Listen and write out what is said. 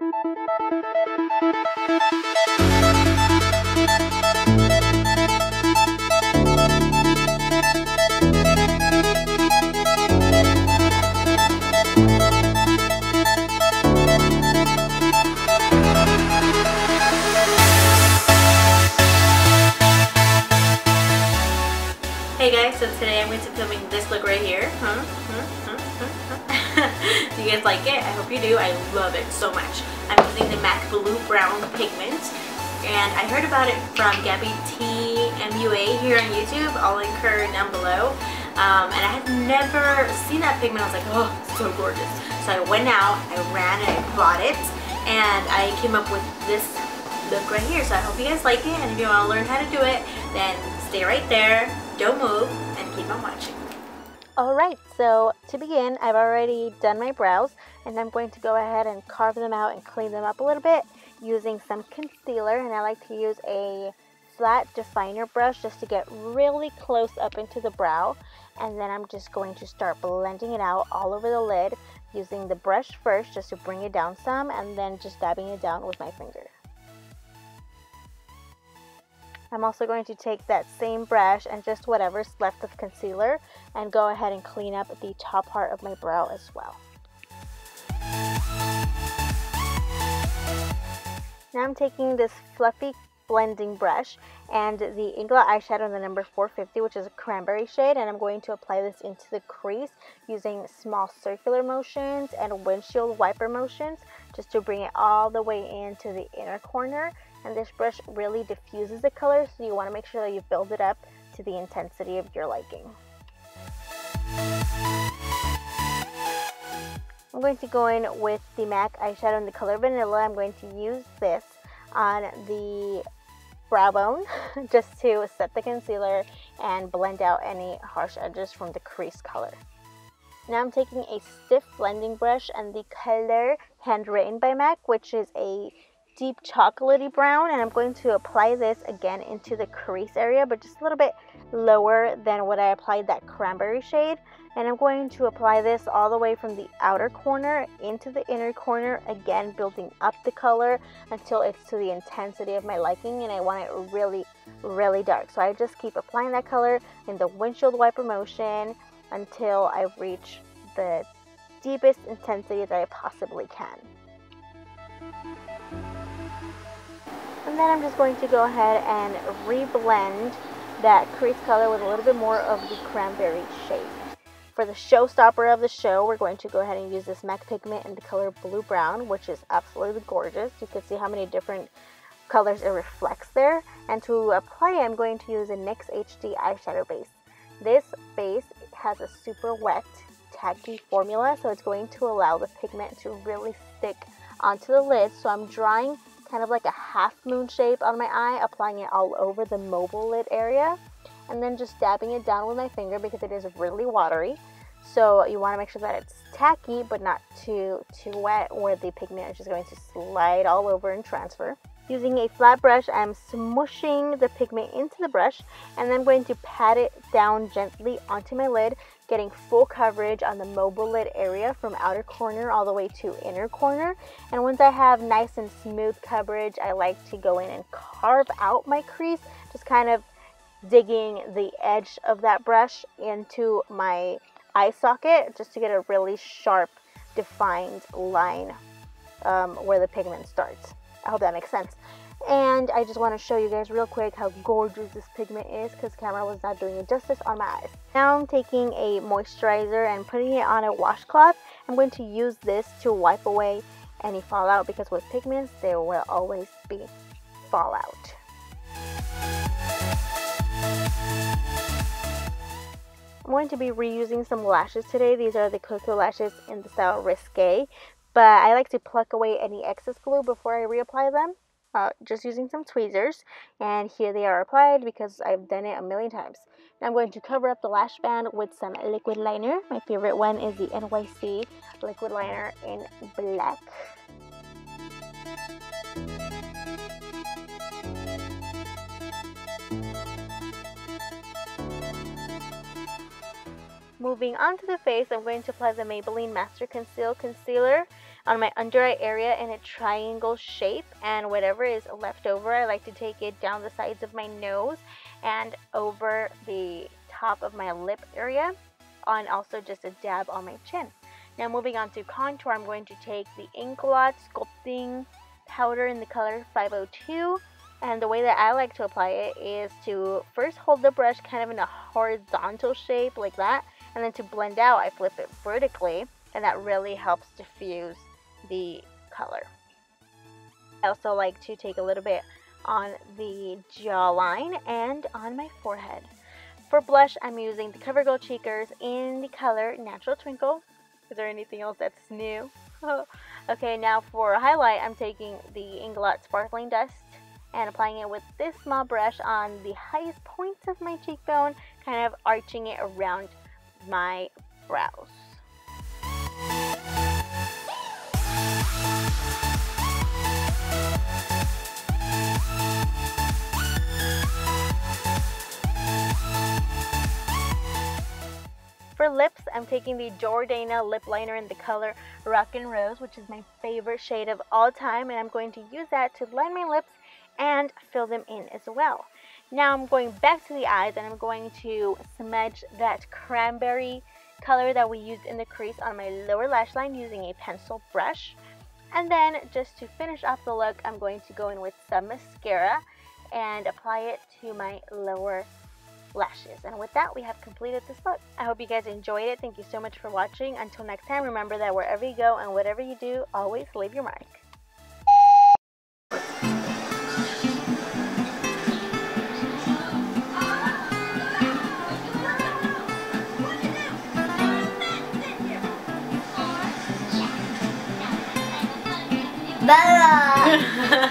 Hey guys, so today I'm going to be filming this look right here. Do you guys like it? I hope you do. I love it so much. I'm using the MAC Blue Brown pigment, and I heard about it from Gabbyteemua here on YouTube. I'll link her down below. And I had never seen that pigment. I was like, oh, it's so gorgeous. So I went out, I ran and I bought it, and I came up with this look right here. So I hope you guys like it, and if you want to learn how to do it, then stay right there. Don't move and keep on watching. Alright, so to begin, I've already done my brows, and I'm going to go ahead and carve them out and clean them up a little bit using some concealer. And I like to use a flat definer brush just to get really close up into the brow, and then I'm just going to start blending it out all over the lid using the brush first just to bring it down some, and then just dabbing it down with my finger. I'm also going to take that same brush and just whatever's left of concealer and go ahead and clean up the top part of my brow as well. Now I'm taking this fluffy blending brush and the Inglot eyeshadow in the number 450, which is a cranberry shade, and I'm going to apply this into the crease using small circular motions and windshield wiper motions just to bring it all the way into the inner corner. And this brush really diffuses the color, so you want to make sure that you build it up to the intensity of your liking. I'm going to go in with the MAC eyeshadow in the color Vanilla. I'm going to use this on the brow bone just to set the concealer and blend out any harsh edges from the crease color. Now I'm taking a stiff blending brush and the color Handwritten by MAC, which is a deep chocolatey brown, and I'm going to apply this again into the crease area, but just a little bit lower than what I applied that cranberry shade. And I'm going to apply this all the way from the outer corner into the inner corner, again building up the color until it's to the intensity of my liking, and I want it really, really dark. So I just keep applying that color in the windshield wiper motion until I reach the deepest intensity that I possibly can. And then I'm just going to go ahead and reblend that crease color with a little bit more of the cranberry shade. For the showstopper of the show, we're going to go ahead and use this MAC pigment in the color Blue Brown, which is absolutely gorgeous. You can see how many different colors it reflects there. And to apply it, I'm going to use a NYX HD eyeshadow base. This base has a super wet, tacky formula, so it's going to allow the pigment to really stick onto the lid. So I'm drawing kind of like a half moon shape on my eye, applying it all over the mobile lid area, and then just dabbing it down with my finger because it is really watery. So you want to make sure that it's tacky but not too wet, where the pigment is just going to slide all over and transfer. Using a flat brush, I'm smushing the pigment into the brush, and then I'm going to pat it down gently onto my lid, getting full coverage on the mobile lid area from outer corner all the way to inner corner. And once I have nice and smooth coverage, I like to go in and carve out my crease, just kind of digging the edge of that brush into my eye socket just to get a really sharp, defined line where the pigment starts. I hope that makes sense. And I just want to show you guys real quick how gorgeous this pigment is, because camera was not doing it justice on my eyes. Now I'm taking a moisturizer and putting it on a washcloth. I'm going to use this to wipe away any fallout, because with pigments there will always be fallout. I'm going to be reusing some lashes today. These are the Cocoa lashes in the style Risque, but I like to pluck away any excess glue before I reapply them, just using some tweezers. And here they are applied because I've done it a million times. Now I'm going to cover up the lash band with some liquid liner. My favorite one is the NYC liquid liner in black. Moving on to the face, I'm going to apply the Maybelline Master Conceal Concealer. on my under eye area in a triangle shape, and whatever is left over, I like to take it down the sides of my nose and over the top of my lip area, and also just a dab on my chin. Now moving on to contour, I'm going to take the Inglot Sculpitng powder in the color 502, and the way that I like to apply it is to first hold the brush kind of in a horizontal shape like that, and then to blend out I flip it vertically, and that really helps diffuse the color. I also like to take a little bit on the jawline and on my forehead. For blush, I'm using the Covergirl Cheekers in the color Natural Twinkle. Is there anything else that's new? Okay, now for highlight, I'm taking the Inglot Sparkling Dust and applying it with this small brush on the highest points of my cheekbone, kind of arching it around my brows. For lips, I'm taking the Jordana lip liner in the color Rockin' Rose, which is my favorite shade of all time, and I'm going to use that to line my lips and fill them in as well. Now I'm going back to the eyes, and I'm going to smudge that cranberry color that we used in the crease on my lower lash line using a pencil brush. And then just to finish off the look, I'm going to go in with some mascara and apply it to my lower lashes. And with that, we have completed this look. I hope you guys enjoyed it. Thank you so much for watching. Until next time, remember that wherever you go and whatever you do, always leave your mark. Bella!